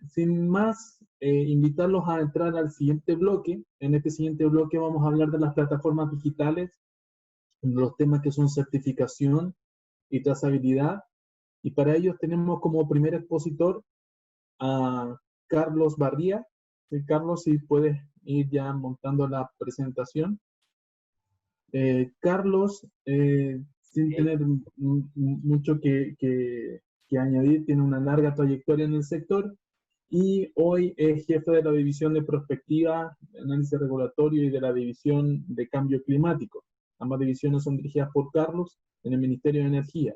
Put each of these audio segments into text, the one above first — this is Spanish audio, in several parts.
Sin más, invitarlos a entrar al siguiente bloque. En este siguiente bloque vamos a hablar de las plataformas digitales, los temas que son certificación y trazabilidad. Y para ello tenemos como primer expositor a Carlos Barría. Carlos, si puedes ir ya montando la presentación. Carlos, sin tener mucho que añadir, tiene una larga trayectoria en el sector y hoy es jefe de la división de prospectiva, análisis regulatorio y de la división de cambio climático. Ambas divisiones son dirigidas por Carlos en el Ministerio de Energía.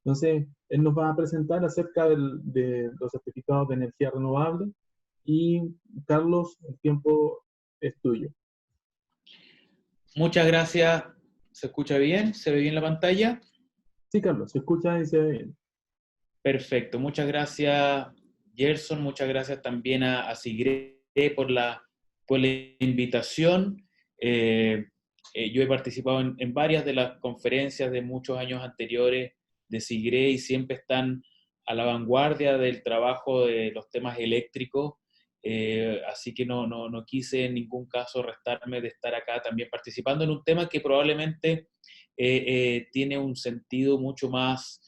Entonces, él nos va a presentar acerca de los certificados de energía renovable y, Carlos, el tiempo es tuyo. Muchas gracias. ¿Se escucha bien? ¿Se ve bien la pantalla? Sí, Carlos, se escucha y se ve bien. Perfecto. Muchas gracias, Gerson. Muchas gracias también a Sigré por la invitación. Yo he participado en varias de las conferencias de muchos años anteriores de Sigré y siempre están a la vanguardia del trabajo de los temas eléctricos. Así que no quise en ningún caso restarme de estar acá también participando en un tema que probablemente tiene un sentido mucho más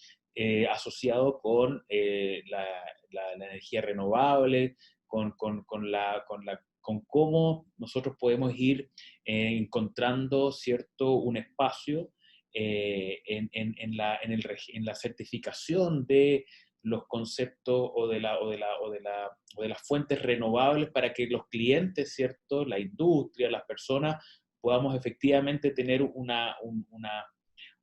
asociado con la energía renovable, con cómo nosotros podemos ir encontrando un espacio en la certificación de los conceptos o de las fuentes renovables para que los clientes, ¿cierto?, la industria, las personas, podamos efectivamente tener una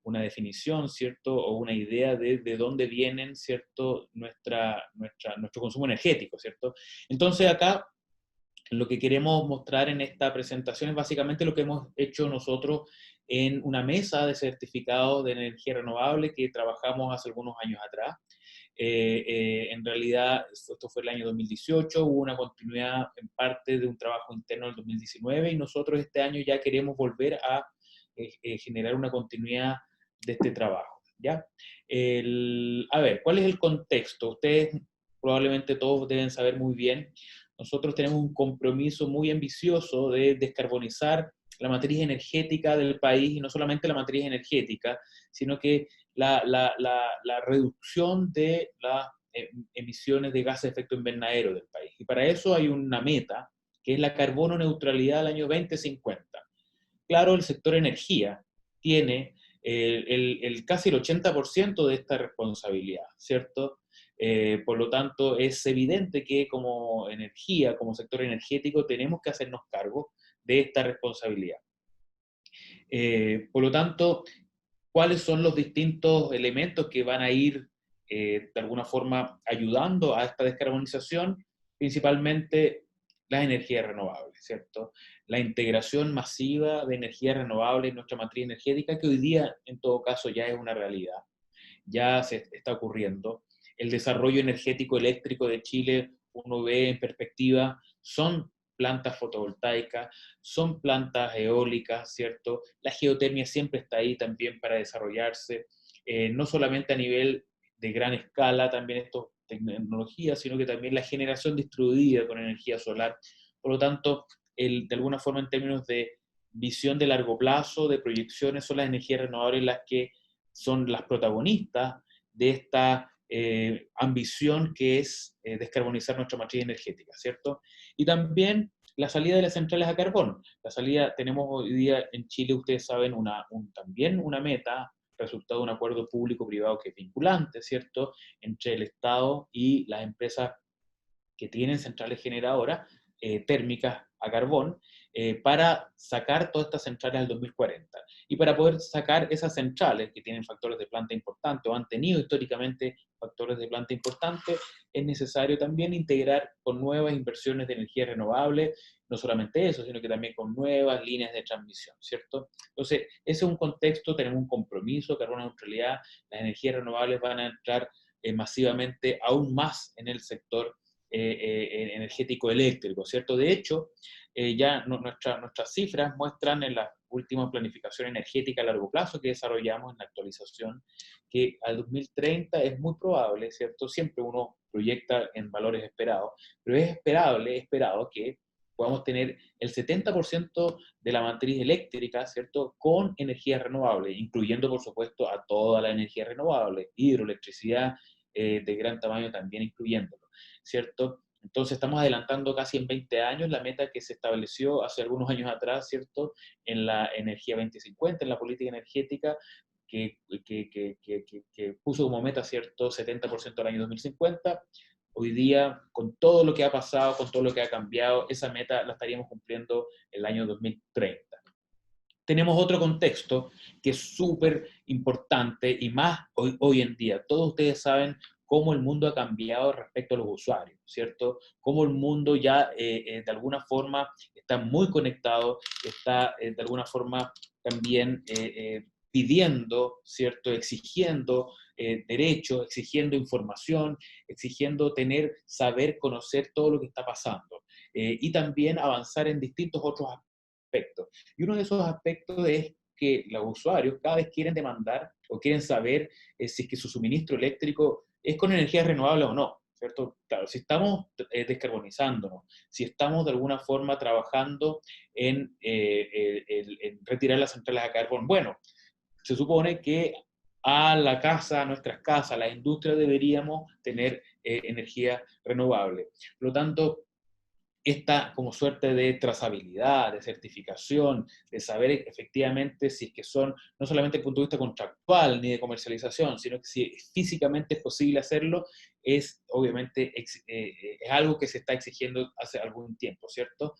definición, ¿cierto?, o una idea de dónde vienen, ¿cierto?, nuestro consumo energético, ¿cierto? Entonces acá lo que queremos mostrar en esta presentación es básicamente lo que hemos hecho nosotros en una mesa de certificados de energía renovable que trabajamos hace algunos años atrás. En realidad, esto fue el año 2018, hubo una continuidad en parte de un trabajo interno del 2019 y nosotros este año ya queremos volver a generar una continuidad de este trabajo, ¿ya? A ver, ¿cuál es el contexto? Ustedes probablemente todos deben saber muy bien. Nosotros tenemos un compromiso muy ambicioso de descarbonizar la matriz energética del país, y no solamente la matriz energética, sino que la reducción de las emisiones de gases de efecto invernadero del país. Y para eso hay una meta, que es la carbono neutralidad al año 2050. Claro, el sector energía tiene casi el 80% de esta responsabilidad, ¿cierto? Por lo tanto, es evidente que como energía, como sector energético, tenemos que hacernos cargo de esta responsabilidad. Por lo tanto, ¿cuáles son los distintos elementos que van a ir de alguna forma ayudando a esta descarbonización? Principalmente las energías renovables, ¿cierto? La integración masiva de energías renovables en nuestra matriz energética, que hoy día en todo caso ya es una realidad, ya se está ocurriendo. El desarrollo energético eléctrico de Chile, uno ve en perspectiva, son plantas fotovoltaicas, son plantas eólicas, ¿cierto? La geotermia siempre está ahí también para desarrollarse, no solamente a nivel de gran escala, también estas tecnologías, sino que también la generación distribuida con energía solar. Por lo tanto, de alguna forma en términos de visión de largo plazo, de proyecciones, son las energías renovables las que son las protagonistas de esta ambición que es descarbonizar nuestra matriz energética, ¿cierto? Y también la salida de las centrales a carbón. La salida, tenemos hoy día en Chile, ustedes saben, también una meta, resultado de un acuerdo público-privado que es vinculante, ¿cierto?, entre el Estado y las empresas que tienen centrales generadoras térmicas a carbón, para sacar todas estas centrales al 2040. Y para poder sacar esas centrales que tienen factores de planta importantes o han tenido históricamente factores de planta importantes, es necesario también integrar con nuevas inversiones de energía renovable, no solamente eso, sino que también con nuevas líneas de transmisión, ¿cierto? Entonces, ese es un contexto, tenemos un compromiso, carbono neutralidad, las energías renovables van a entrar masivamente aún más en el sector energético eléctrico, ¿cierto? De hecho, nuestras cifras muestran en la última planificación energética a largo plazo que desarrollamos en la actualización, que al 2030 es muy probable, ¿cierto? Siempre uno proyecta en valores esperados, pero es esperado que podamos tener el 70% de la matriz eléctrica, ¿cierto?, con energías renovables, incluyendo, por supuesto, a toda la energía renovable, hidroelectricidad de gran tamaño también incluyéndolo, ¿cierto? Entonces estamos adelantando casi en 20 años la meta que se estableció hace algunos años atrás, ¿cierto?, en la energía 2050, en la política energética, que puso como meta, ¿cierto?, 70% al año 2050. Hoy día, con todo lo que ha pasado, con todo lo que ha cambiado, esa meta la estaríamos cumpliendo el año 2030. Tenemos otro contexto que es súper importante y más hoy en día. Todos ustedes saben cómo el mundo ha cambiado respecto a los usuarios, ¿cierto? Cómo el mundo ya de alguna forma está muy conectado, está de alguna forma también pidiendo, ¿cierto? Exigiendo derechos, exigiendo información, exigiendo saber, conocer todo lo que está pasando y también avanzar en distintos otros aspectos. Y uno de esos aspectos es que los usuarios cada vez quieren demandar o quieren saber si es que su suministro eléctrico es con energías renovables o no, ¿cierto? Claro, si estamos descarbonizándonos, si estamos de alguna forma trabajando en retirar las centrales a carbón, bueno, se supone que a nuestras casas, a la industria deberíamos tener energía renovable. Por lo tanto, esta como suerte de trazabilidad, de certificación, de saber efectivamente si es que son, no solamente desde el punto de vista contractual ni de comercialización, sino que si físicamente es posible hacerlo, es obviamente es algo que se está exigiendo hace algún tiempo, ¿cierto?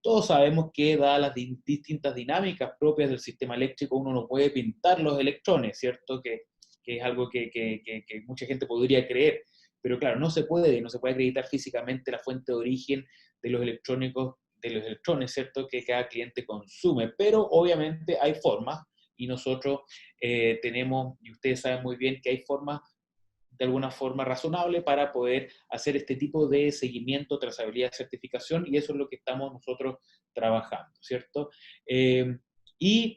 Todos sabemos que dadas las distintas dinámicas propias del sistema eléctrico, uno no puede pintar los electrones, ¿cierto? Que es algo que mucha gente podría creer. Pero claro, no se puede acreditar físicamente la fuente de origen de los electrones, ¿cierto?, que cada cliente consume. Pero obviamente hay formas, y nosotros tenemos, y ustedes saben muy bien que hay formas, de alguna forma razonable, para poder hacer este tipo de seguimiento, trazabilidad, certificación, y eso es lo que estamos nosotros trabajando, ¿cierto? Y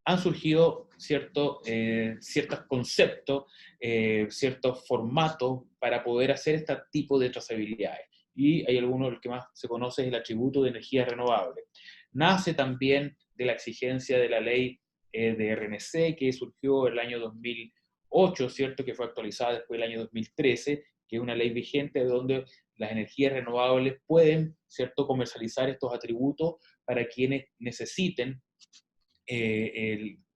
han surgido ciertos conceptos, ciertos formatos para poder hacer este tipo de trazabilidades. Y hay alguno, el que más se conoce es el atributo de energía renovable. Nace también de la exigencia de la ley de RNC, que surgió el año 2008, ¿cierto?, que fue actualizada después del año 2013, que es una ley vigente donde las energías renovables pueden, ¿cierto?, comercializar estos atributos para quienes necesiten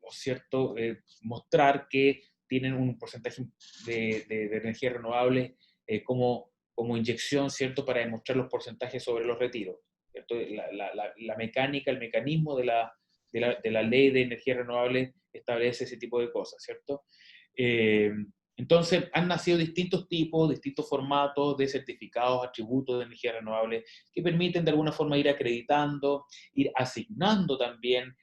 ¿cierto? Mostrar que tienen un porcentaje de energía renovable como inyección, ¿cierto?, para demostrar los porcentajes sobre los retiros, ¿cierto? La mecánica, el mecanismo de la ley de energía renovable establece ese tipo de cosas, ¿cierto? Entonces, han nacido distintos tipos, distintos formatos de certificados, atributos de energía renovable que permiten de alguna forma ir acreditando, ir asignando también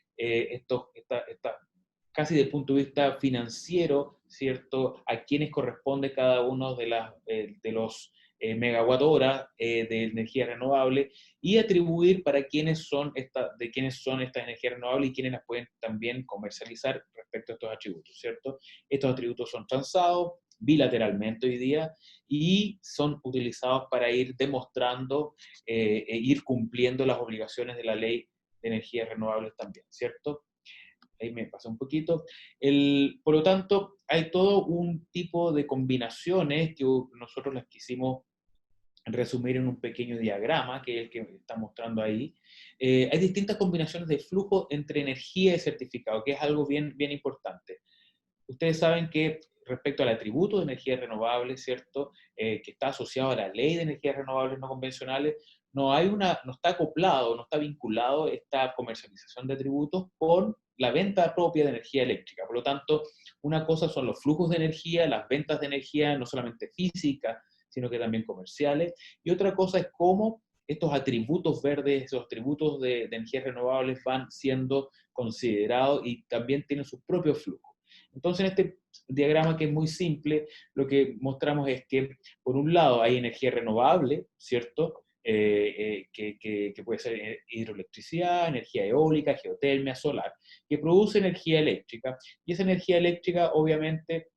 casi desde el punto de vista financiero, ¿cierto?, a quienes corresponde cada uno de los megawatt hora de energía renovable, y atribuir para quiénes son estas energías renovables y quiénes las pueden también comercializar respecto a estos atributos, ¿cierto? Estos atributos son transados bilateralmente hoy día y son utilizados para ir demostrando ir cumpliendo las obligaciones de la ley de energías renovables también, ¿cierto? Ahí me pasé un poquito. Por lo tanto, hay todo un tipo de combinaciones que nosotros las quisimos resumir en un pequeño diagrama, que es el que está mostrando ahí. Hay distintas combinaciones de flujo entre energía y certificado, que es algo bien, bien importante. Ustedes saben que respecto al atributo de energías renovables, ¿cierto?, que está asociado a la ley de energías renovables no convencionales, no está acoplado, no está vinculado esta comercialización de atributos con la venta propia de energía eléctrica. Por lo tanto, una cosa son los flujos de energía, las ventas de energía, no solamente físicas, sino que también comerciales, y otra cosa es cómo estos atributos verdes, esos atributos de energías renovables van siendo considerados y también tienen sus propios flujos. Entonces, en este diagrama, que es muy simple, lo que mostramos es que, por un lado, hay energía renovable, ¿cierto? Que puede ser hidroelectricidad, energía eólica, geotermia, solar, que produce energía eléctrica, y esa energía eléctrica, obviamente,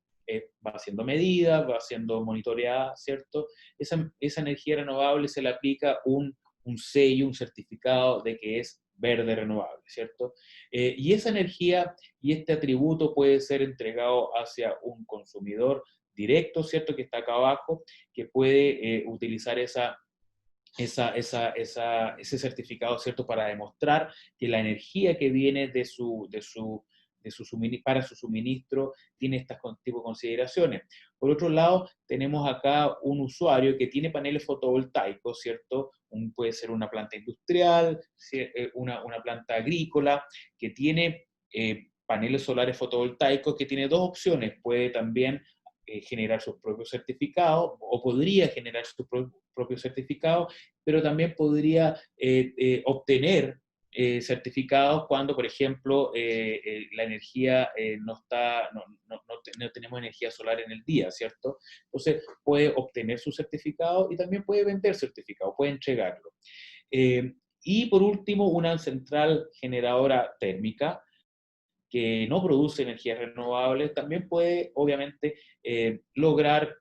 va siendo medida, va siendo monitoreada, ¿cierto? Esa energía renovable se le aplica un sello, un certificado de que es verde renovable, ¿cierto? Y esa energía y este atributo puede ser entregado hacia un consumidor directo, ¿cierto? Que está acá abajo, que puede utilizar ese certificado, ¿cierto? Para demostrar que la energía que viene para su suministro tiene estas tipo de consideraciones. Por otro lado, tenemos acá un usuario que tiene paneles fotovoltaicos, ¿cierto? Puede ser una planta industrial, una planta agrícola, que tiene paneles solares fotovoltaicos, que tiene dos opciones. Puede también generar sus propios certificados, o podría generar sus propios certificados, pero también podría obtener certificados cuando, por ejemplo, la energía no tenemos energía solar en el día, ¿cierto? Entonces puede obtener su certificado y también puede vender certificado, puede entregarlo. Y por último, una central generadora térmica que no produce energías renovables, también puede, obviamente, lograr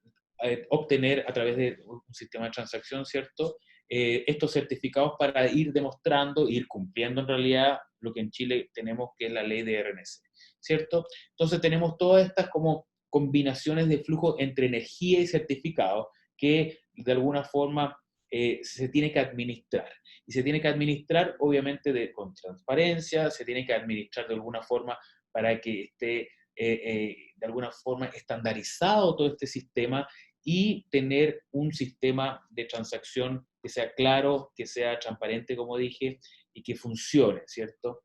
obtener a través de un sistema de transacción, ¿cierto? Estos certificados para ir demostrando, ir cumpliendo en realidad lo que en Chile tenemos, que es la ley de RNC, ¿cierto? Entonces tenemos todas estas como combinaciones de flujo entre energía y certificado que de alguna forma se tiene que administrar. Y se tiene que administrar, obviamente, con transparencia, se tiene que administrar de alguna forma para que esté, de alguna forma, estandarizado todo este sistema y tener un sistema de transacción que sea claro, que sea transparente, como dije, y que funcione, ¿cierto?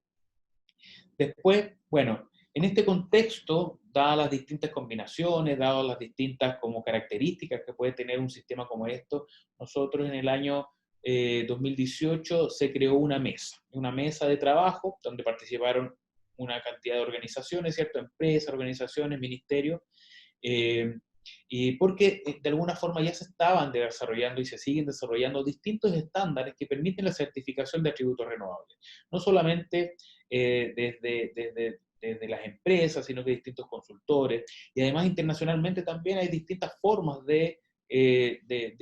Después, bueno, en este contexto, dadas las distintas combinaciones, dadas las distintas como características que puede tener un sistema como esto, nosotros en el año 2018 se creó una mesa de trabajo donde participaron una cantidad de organizaciones, ¿cierto? Empresas, organizaciones, ministerios, y porque de alguna forma ya se estaban desarrollando y se siguen desarrollando distintos estándares que permiten la certificación de atributos renovables. No solamente desde las empresas, sino que distintos consultores. Y además internacionalmente también hay distintas formas de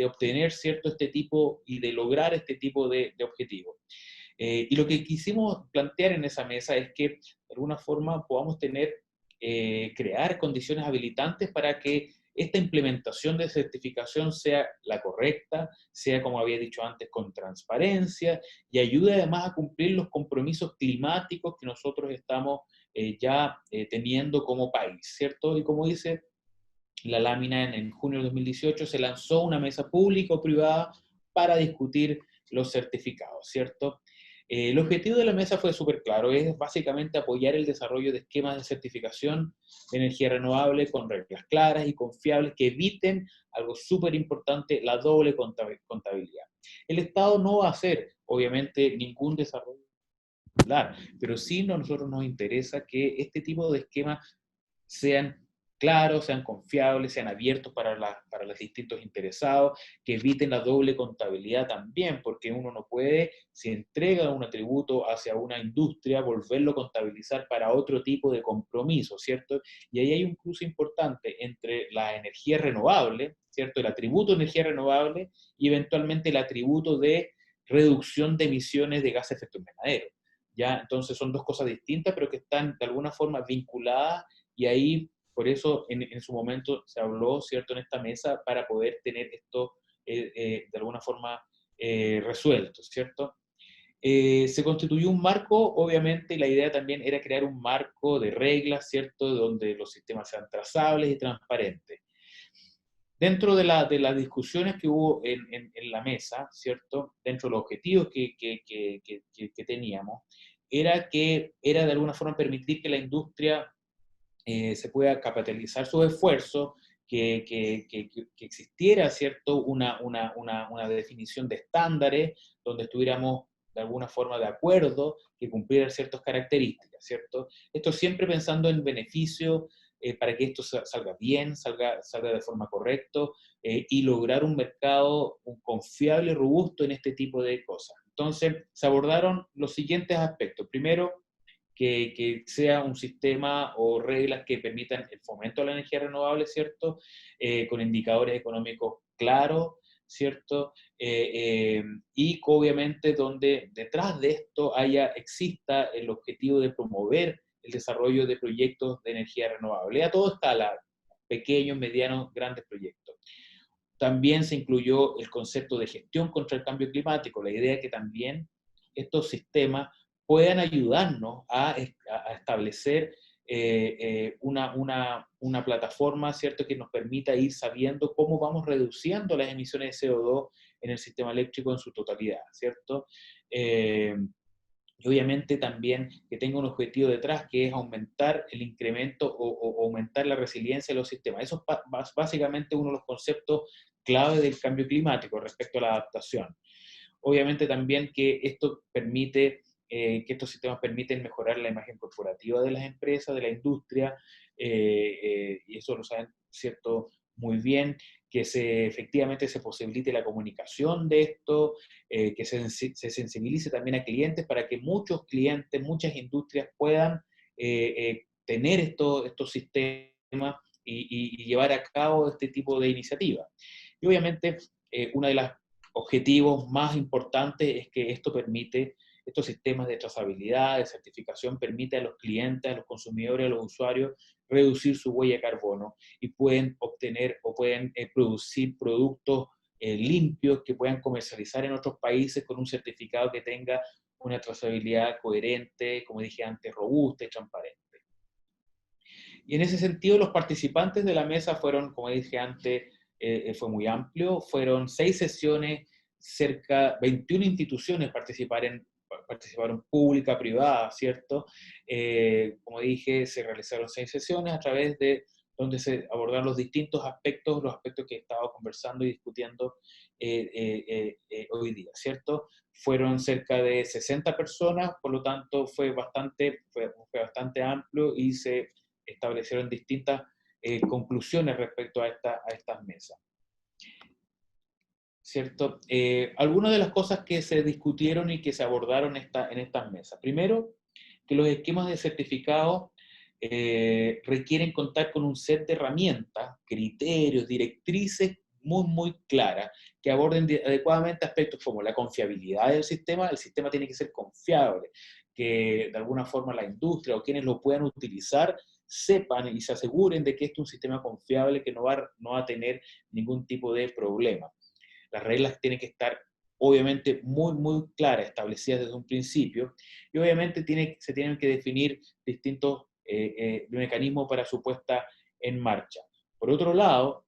obtener cierto este tipo y de lograr este tipo de objetivos. Y lo que quisimos plantear en esa mesa es que de alguna forma podamos crear condiciones habilitantes para que esta implementación de certificación sea la correcta, sea, como había dicho antes, con transparencia y ayude además a cumplir los compromisos climáticos que nosotros estamos ya teniendo como país, ¿cierto? Y como dice la lámina, en junio de 2018 se lanzó una mesa pública o privada para discutir los certificados, ¿cierto? El objetivo de la mesa fue súper claro, es básicamente apoyar el desarrollo de esquemas de certificación de energía renovable con reglas claras y confiables que eviten algo súper importante, la doble contabilidad. El Estado no va a hacer, obviamente, ningún desarrollo, pero sí a nosotros nos interesa que este tipo de esquemas sean claros, sean confiables, sean abiertos para los distintos interesados, que eviten la doble contabilidad también, porque uno no puede, si entrega un atributo hacia una industria, volverlo a contabilizar para otro tipo de compromiso, ¿cierto? Y ahí hay un cruce importante entre la energía renovable, ¿cierto? El atributo de energía renovable y eventualmente el atributo de reducción de emisiones de gases de efecto invernadero. ¿Ya? Entonces son dos cosas distintas, pero que están de alguna forma vinculadas, y ahí, por eso, en su momento se habló, ¿cierto?, en esta mesa para poder tener esto de alguna forma resuelto, ¿cierto? Se constituyó un marco, obviamente, y la idea también era crear un marco de reglas, ¿cierto?, donde los sistemas sean trazables y transparentes. Dentro de las discusiones que hubo en la mesa, ¿cierto?, dentro de los objetivos que teníamos, era de alguna forma permitir que la industria se pueda capitalizar sus esfuerzos, que existiera, ¿cierto?, una definición de estándares donde estuviéramos de alguna forma de acuerdo, que cumplieran ciertas características, ¿cierto? Esto siempre pensando en beneficio para que esto salga bien, salga de forma correcta y lograr un mercado confiable y robusto en este tipo de cosas. Entonces, se abordaron los siguientes aspectos. Primero, que sea un sistema o reglas que permitan el fomento de la energía renovable, ¿cierto? Con indicadores económicos claros, ¿cierto? Y obviamente donde detrás de esto exista el objetivo de promover el desarrollo de proyectos de energía renovable a toda escala, pequeños, medianos, grandes proyectos. También se incluyó el concepto de gestión contra el cambio climático, la idea de que también estos sistemas puedan ayudarnos a establecer una plataforma, ¿cierto?, que nos permita ir sabiendo cómo vamos reduciendo las emisiones de CO2 en el sistema eléctrico en su totalidad, ¿cierto? Y obviamente también que tenga un objetivo detrás, que es aumentar el incremento o aumentar la resiliencia de los sistemas. Eso es básicamente uno de los conceptos clave del cambio climático respecto a la adaptación. Obviamente también que esto permite, que estos sistemas permiten mejorar la imagen corporativa de las empresas, de la industria, y eso lo saben, ¿cierto?, muy bien, que efectivamente se posibilite la comunicación de esto, que se sensibilice también a clientes para que muchos clientes, muchas industrias puedan tener estos sistemas y llevar a cabo este tipo de iniciativas. Y obviamente, uno de los objetivos más importantes es que estos sistemas de trazabilidad, de certificación, permite a los clientes, a los consumidores, a los usuarios, reducir su huella de carbono y pueden obtener o pueden producir productos limpios que puedan comercializar en otros países con un certificado que tenga una trazabilidad coherente, como dije antes, robusta y transparente. Y en ese sentido, los participantes de la mesa fueron, como dije antes, fue muy amplio, fueron 6 sesiones, cerca 21 instituciones participaron pública, privada, ¿cierto? Como dije, se realizaron 6 sesiones a través de donde se abordaron los distintos aspectos, los aspectos que he estado conversando y discutiendo hoy día, ¿cierto? Fueron cerca de 60 personas, por lo tanto fue bastante amplio y se establecieron distintas conclusiones respecto a estas mesas. ¿Cierto? Algunas de las cosas que se discutieron y que se abordaron en estas mesas. Primero, que los esquemas de certificado requieren contar con un set de herramientas, criterios, directrices muy claras, que aborden adecuadamente aspectos como la confiabilidad del sistema. El sistema tiene que ser confiable, que de alguna forma la industria o quienes lo puedan utilizar sepan y se aseguren de que este es un sistema confiable que no va a tener ningún tipo de problema. Las reglas tienen que estar obviamente muy claras, establecidas desde un principio, y obviamente se tienen que definir distintos mecanismos para su puesta en marcha. Por otro lado,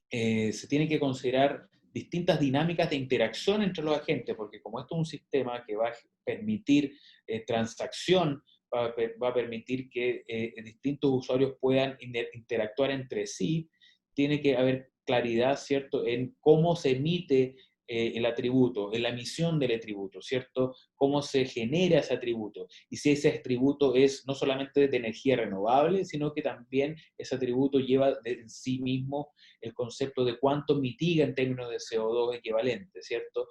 se tiene que considerar distintas dinámicas de interacción entre los agentes, porque como esto es un sistema que va a permitir transacción, va a permitir que distintos usuarios puedan interactuar entre sí, tiene que haber claridad, ¿cierto?, en cómo se emite el atributo, en la emisión del atributo, ¿cierto?, cómo se genera ese atributo, y si ese atributo es no solamente de energía renovable, sino que también ese atributo lleva en sí mismo el concepto de cuánto mitiga en términos de CO2 equivalente, ¿cierto?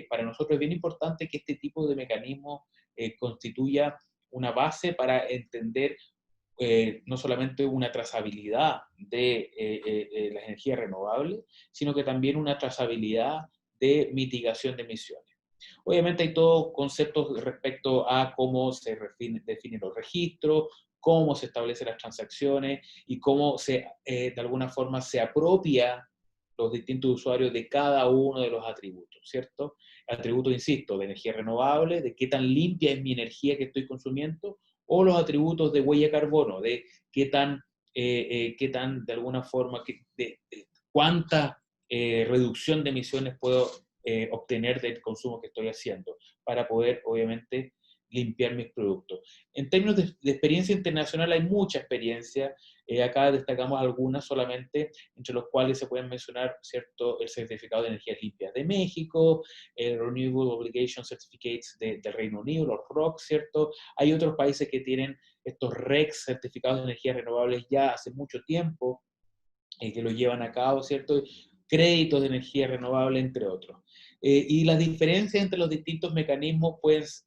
Para nosotros es bien importante que este tipo de mecanismo constituya una base para entender no solamente una trazabilidad de las energías renovables, sino que también una trazabilidad de mitigación de emisiones. Obviamente hay todos conceptos respecto a cómo se definen los registros, cómo se establecen las transacciones y cómo de alguna forma se apropia los distintos usuarios de cada uno de los atributos, ¿cierto? Atributos, insisto, de energía renovable, de qué tan limpia es mi energía que estoy consumiendo, o los atributos de huella de carbono, de qué tan de alguna forma, de cuánta reducción de emisiones puedo obtener del consumo que estoy haciendo, para poder, obviamente, limpiar mis productos. En términos de experiencia internacional hay mucha experiencia. Acá destacamos algunas solamente, entre los cuales se pueden mencionar, ¿cierto?, el certificado de energías limpias de México, el Renewable Obligation Certificates del Reino Unido, los ROC, ¿cierto? Hay otros países que tienen estos RECs, certificados de energías renovables, ya hace mucho tiempo, que los llevan a cabo, ¿cierto? Créditos de energía renovable, entre otros. Y las diferencias entre los distintos mecanismos, pues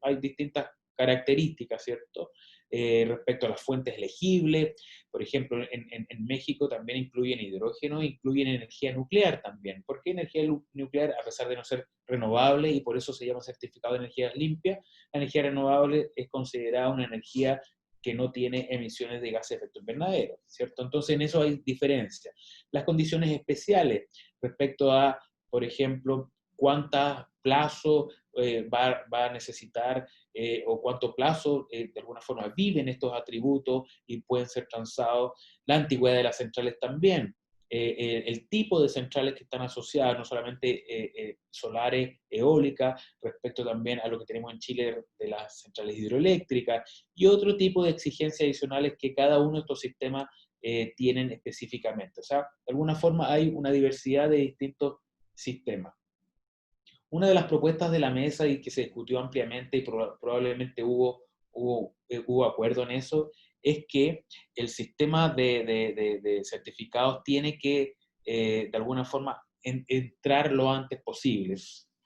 hay distintas características, ¿cierto? Respecto a las fuentes elegibles, por ejemplo, en México también incluyen hidrógeno, incluyen energía nuclear también. ¿Por qué energía nuclear? A pesar de no ser renovable, y por eso se llama certificado de energía limpia, la energía renovable es considerada una energía que no tiene emisiones de gases de efecto invernadero, ¿cierto? Entonces en eso hay diferencias. Las condiciones especiales respecto a, por ejemplo, cuánto plazo va a necesitar o cuánto plazo de alguna forma viven estos atributos y pueden ser transados, la antigüedad de las centrales también, el tipo de centrales que están asociadas, no solamente solares, eólicas, respecto también a lo que tenemos en Chile de las centrales hidroeléctricas, y otro tipo de exigencias adicionales que cada uno de estos sistemas tienen específicamente. O sea, de alguna forma hay una diversidad de distintos sistemas. Una de las propuestas de la mesa y que se discutió ampliamente y probablemente hubo acuerdo en eso, es que el sistema de certificados tiene que, de alguna forma, entrar lo antes posible.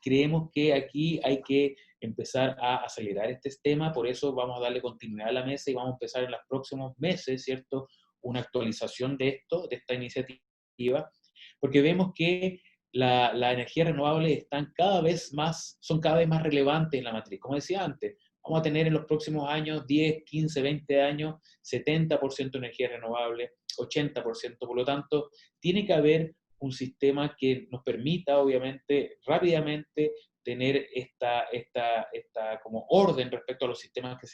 Creemos que aquí hay que empezar a acelerar este tema, por eso vamos a darle continuidad a la mesa y vamos a empezar en los próximos meses, ¿cierto?, una actualización de esta iniciativa, porque vemos que la energía renovable son cada vez más relevantes en la matriz. Como decía antes, vamos a tener en los próximos años, 10, 15, 20 años, 70% de energía renovable, 80%. Por lo tanto, tiene que haber un sistema que nos permita, obviamente, rápidamente tener esta como orden respecto a los sistemas que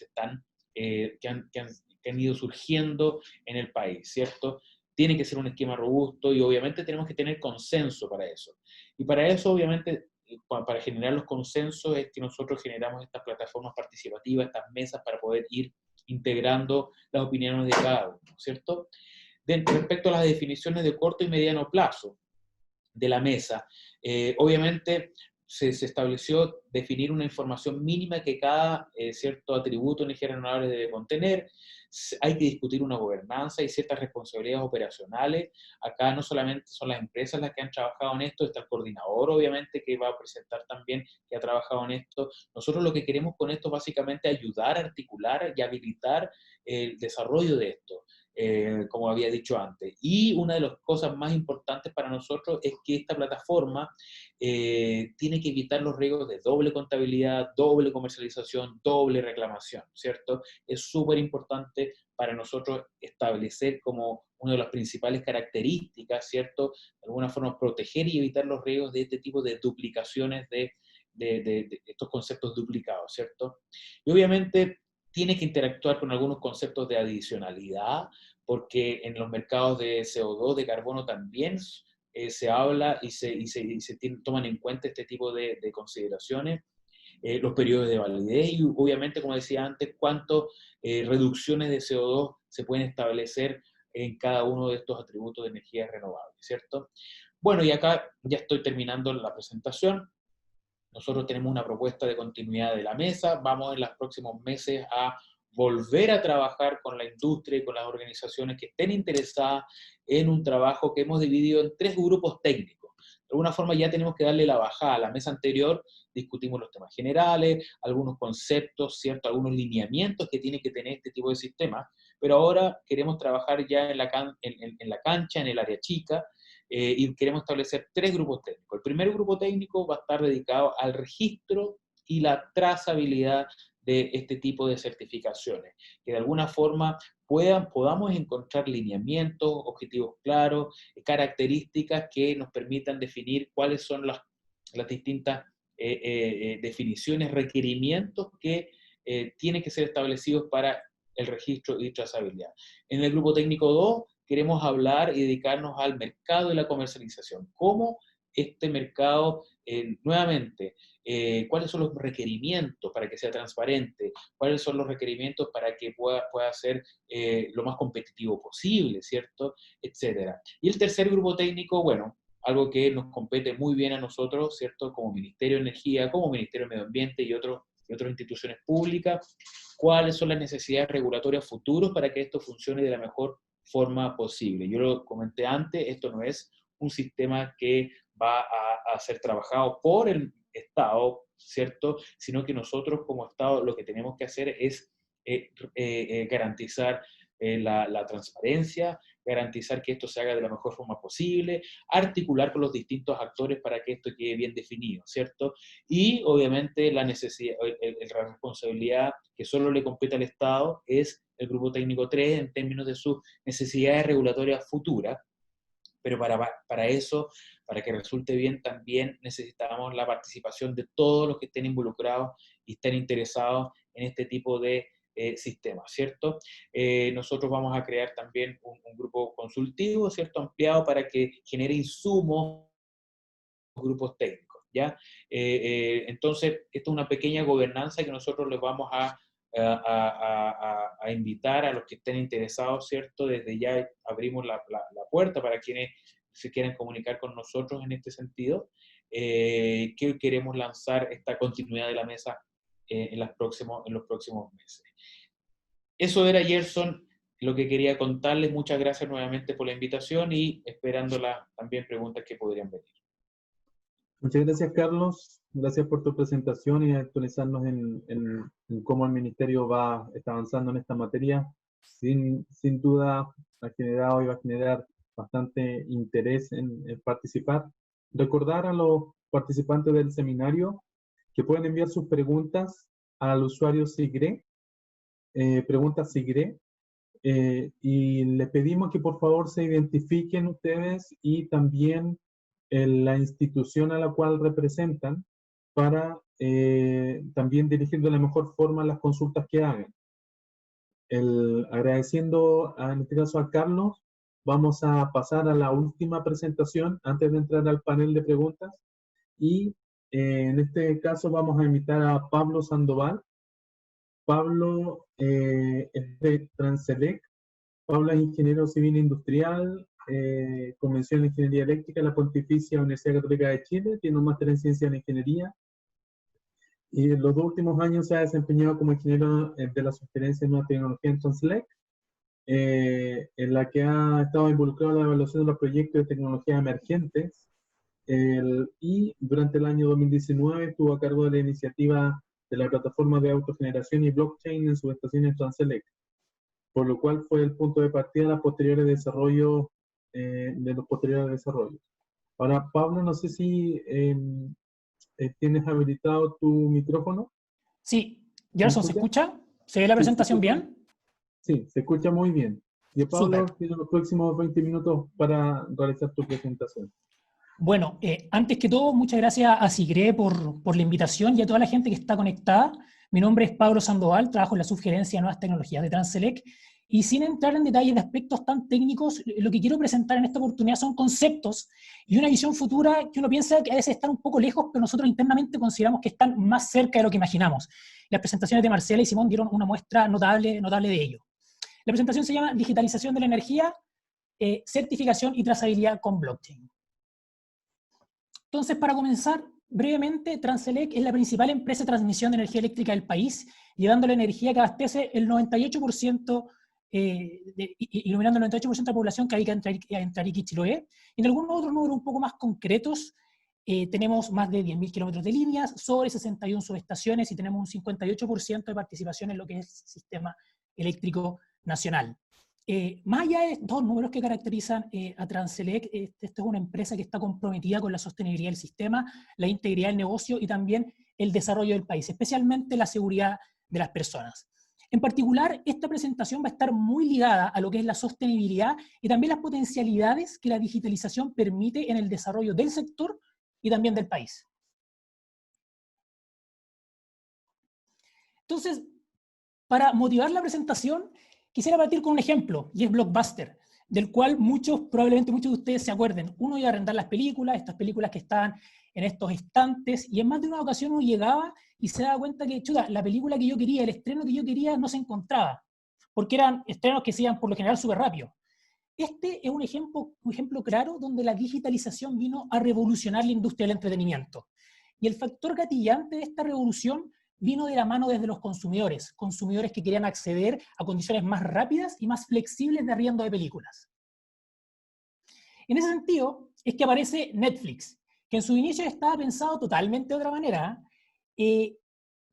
que han ido surgiendo en el país, ¿cierto? Tiene que ser un esquema robusto y obviamente tenemos que tener consenso para eso. Y para eso, obviamente, para generar los consensos es que nosotros generamos estas plataformas participativas, estas mesas para poder ir integrando las opiniones de cada uno, ¿cierto? Respecto a las definiciones de corto y mediano plazo de la mesa, obviamente se estableció definir una información mínima que cada cierto atributo de energía renovable debe contener. Hay que discutir una gobernanza y ciertas responsabilidades operacionales. Acá no solamente son las empresas las que han trabajado en esto, está el coordinador, obviamente, que va a presentar también, que ha trabajado en esto. Nosotros lo que queremos con esto básicamente es ayudar a articular y habilitar el desarrollo de esto. Como había dicho antes. Y una de las cosas más importantes para nosotros es que esta plataforma tiene que evitar los riesgos de doble contabilidad, doble comercialización, doble reclamación, ¿cierto? Es súper importante para nosotros establecer como una de las principales características, ¿cierto? De alguna forma proteger y evitar los riesgos de este tipo de duplicaciones de estos conceptos duplicados, ¿cierto? Y obviamente tiene que interactuar con algunos conceptos de adicionalidad, porque en los mercados de CO2, de carbono también se habla y toman en cuenta este tipo de consideraciones, los periodos de validez y obviamente, como decía antes, cuántas reducciones de CO2 se pueden establecer en cada uno de estos atributos de energía renovable, ¿cierto? Bueno, y acá ya estoy terminando la presentación. Nosotros tenemos una propuesta de continuidad de la mesa, vamos en los próximos meses a volver a trabajar con la industria y con las organizaciones que estén interesadas en un trabajo que hemos dividido en 3 grupos técnicos. De alguna forma ya tenemos que darle la bajada. A la mesa anterior discutimos los temas generales, algunos conceptos, ¿cierto? Algunos lineamientos que tiene que tener este tipo de sistemas, pero ahora queremos trabajar ya en la cancha, en el área chica, y queremos establecer 3 grupos técnicos. El primer grupo técnico va a estar dedicado al registro y la trazabilidad de este tipo de certificaciones, que de alguna forma podamos encontrar lineamientos, objetivos claros, características que nos permitan definir cuáles son las distintas definiciones, requerimientos que tienen que ser establecidos para el registro y trazabilidad. En el grupo técnico 2 queremos hablar y dedicarnos al mercado y la comercialización. ¿Cómo este mercado, nuevamente, cuáles son los requerimientos para que sea transparente, cuáles son los requerimientos para que pueda ser lo más competitivo posible, ¿cierto? Etcétera. Y el tercer grupo técnico, bueno, algo que nos compete muy bien a nosotros, ¿cierto? Como Ministerio de Energía, como Ministerio de Medio Ambiente y otras instituciones públicas, cuáles son las necesidades regulatorias futuras para que esto funcione de la mejor forma posible. Yo lo comenté antes, esto no es un sistema que va a ser trabajado por el Estado, ¿cierto? Sino que nosotros como Estado lo que tenemos que hacer es garantizar la transparencia, garantizar que esto se haga de la mejor forma posible, articular con los distintos actores para que esto quede bien definido, ¿cierto? Y obviamente la necesidad, la responsabilidad que solo le compete al Estado es el Grupo Técnico 3 en términos de sus necesidades regulatorias futuras, pero para eso, para que resulte bien, también necesitamos la participación de todos los que estén involucrados y estén interesados en este tipo de sistemas, ¿cierto? Nosotros vamos a crear también un grupo consultivo, ¿cierto? Ampliado para que genere insumos grupos técnicos, ¿ya? Entonces, esto es una pequeña gobernanza que nosotros les vamos a invitar a los que estén interesados, ¿cierto? Desde ya abrimos la puerta para quienes se quieran comunicar con nosotros en este sentido, que queremos lanzar esta continuidad de la mesa en los próximos meses. Eso era, Gerson, lo que quería contarles. Muchas gracias nuevamente por la invitación y esperando también preguntas que podrían venir. Muchas gracias, Carlos. Gracias por tu presentación y actualizarnos en cómo el Ministerio está avanzando en esta materia. Sin duda, ha generado y va a generar bastante interés en participar. Recordar a los participantes del seminario que pueden enviar sus preguntas al usuario SIGRE, preguntas SIGRE, y le pedimos que por favor se identifiquen ustedes y también la institución a la cual representan para también dirigir de la mejor forma las consultas que hagan. Agradeciendo en este caso a Carlos, vamos a pasar a la última presentación antes de entrar al panel de preguntas y en este caso vamos a invitar a Pablo Sandoval. Pablo es de Transelec. Pablo es ingeniero civil industrial, convención de ingeniería eléctrica en la Pontificia Universidad Católica de Chile, tiene un máster en ciencia de la ingeniería y en los 2 últimos años se ha desempeñado como ingeniero de la sugerencia de nueva tecnología en Transelec, en la que ha estado involucrado en la evaluación de los proyectos de tecnologías emergentes y durante el año 2019 estuvo a cargo de la iniciativa de la plataforma de autogeneración y blockchain en subestaciones Transelec, por lo cual fue el punto de partida de los posteriores desarrollos. Ahora, Pablo, no sé si tienes habilitado tu micrófono. Sí, Gerson, ¿se escucha? ¿Se ve la presentación bien? Sí, se escucha muy bien. Y Pablo, tienes los próximos 20 minutos para realizar tu presentación. Bueno, antes que todo, muchas gracias a SIGRE por la invitación y a toda la gente que está conectada. Mi nombre es Pablo Sandoval, trabajo en la subgerencia de nuevas tecnologías de Transelec. Y sin entrar en detalles de aspectos tan técnicos, lo que quiero presentar en esta oportunidad son conceptos y una visión futura que uno piensa que a veces están un poco lejos, pero nosotros internamente consideramos que están más cerca de lo que imaginamos. Las presentaciones de Marcela y Simón dieron una muestra notable de ello. La presentación se llama Digitalización de la energía, certificación y trazabilidad con blockchain. Entonces, para comenzar, brevemente, Transelec es la principal empresa de transmisión de energía eléctrica del país, llevando la energía que abastece el 98%, iluminando el 98% de la población que habita entre Arica y Chiloé. Y en algunos otros números un poco más concretos, tenemos más de 10.000 kilómetros de líneas, sobre 61 subestaciones y tenemos un 58% de participación en lo que es el sistema eléctrico nacional. Más allá de estos números que caracterizan a Transelec, esta es una empresa que está comprometida con la sostenibilidad del sistema, la integridad del negocio y también el desarrollo del país, especialmente la seguridad de las personas. En particular, esta presentación va a estar muy ligada a lo que es la sostenibilidad y también las potencialidades que la digitalización permite en el desarrollo del sector y también del país. Entonces, para motivar la presentación, quisiera partir con un ejemplo, y es Blockbuster. del cual probablemente muchos de ustedes se acuerden. Uno iba a arrendar las películas, estas películas que estaban en estos estantes, y en más de una ocasión uno llegaba y se daba cuenta que, chuta, la película que yo quería, el estreno que yo quería no se encontraba, porque eran estrenos que se iban por lo general súper rápido. Este es un ejemplo claro donde la digitalización vino a revolucionar la industria del entretenimiento. Y el factor gatillante de esta revolución vino de la mano desde los consumidores que querían acceder a condiciones más rápidas y más flexibles de arriendo de películas. En ese sentido es que aparece Netflix, que en su inicio estaba pensado totalmente de otra manera,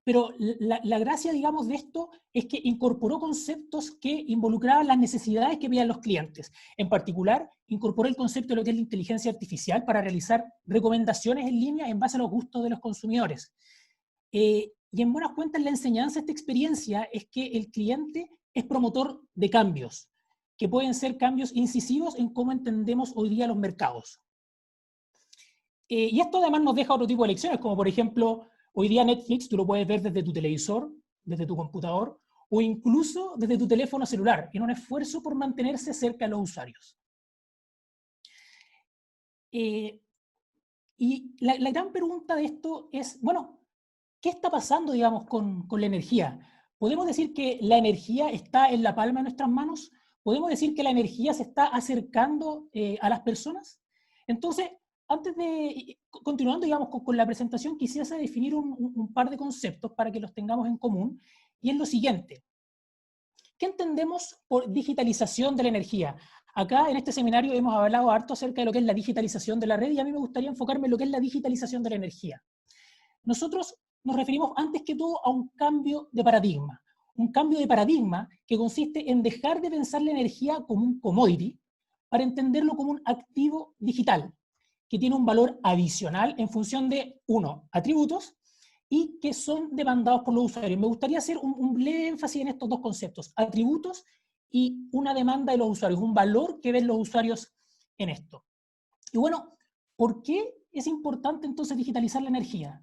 pero la gracia, digamos, de esto es que incorporó conceptos que involucraban las necesidades que veían los clientes. En particular, incorporó el concepto de lo que es la inteligencia artificial para realizar recomendaciones en línea en base a los gustos de los consumidores. Y en buenas cuentas, la enseñanza de esta experiencia es que el cliente es promotor de cambios, que pueden ser cambios incisivos en cómo entendemos hoy día los mercados. Y esto además nos deja otro tipo de lecciones, como por ejemplo, hoy día Netflix tú lo puedes ver desde tu televisor, desde tu computador, o incluso desde tu teléfono celular, en un esfuerzo por mantenerse cerca de los usuarios. Y la gran pregunta de esto es, bueno, ¿qué está pasando, digamos, con la energía? ¿Podemos decir que la energía está en la palma de nuestras manos? ¿Podemos decir que la energía se está acercando a las personas? Entonces, antes de, continuando, digamos, con la presentación, quisiese definir un par de conceptos para que los tengamos en común, y es lo siguiente. ¿Qué entendemos por digitalización de la energía? Acá en este seminario hemos hablado harto acerca de lo que es la digitalización de la red, y a mí me gustaría enfocarme en lo que es la digitalización de la energía. Nosotros nos referimos antes que todo a un cambio de paradigma. Un cambio de paradigma que consiste en dejar de pensar la energía como un commodity para entenderlo como un activo digital, que tiene un valor adicional en función de, uno, atributos, y que son demandados por los usuarios. Me gustaría hacer un leve énfasis en estos dos conceptos, atributos y una demanda de los usuarios, un valor que ven los usuarios en esto. Y bueno, ¿por qué es importante entonces digitalizar la energía?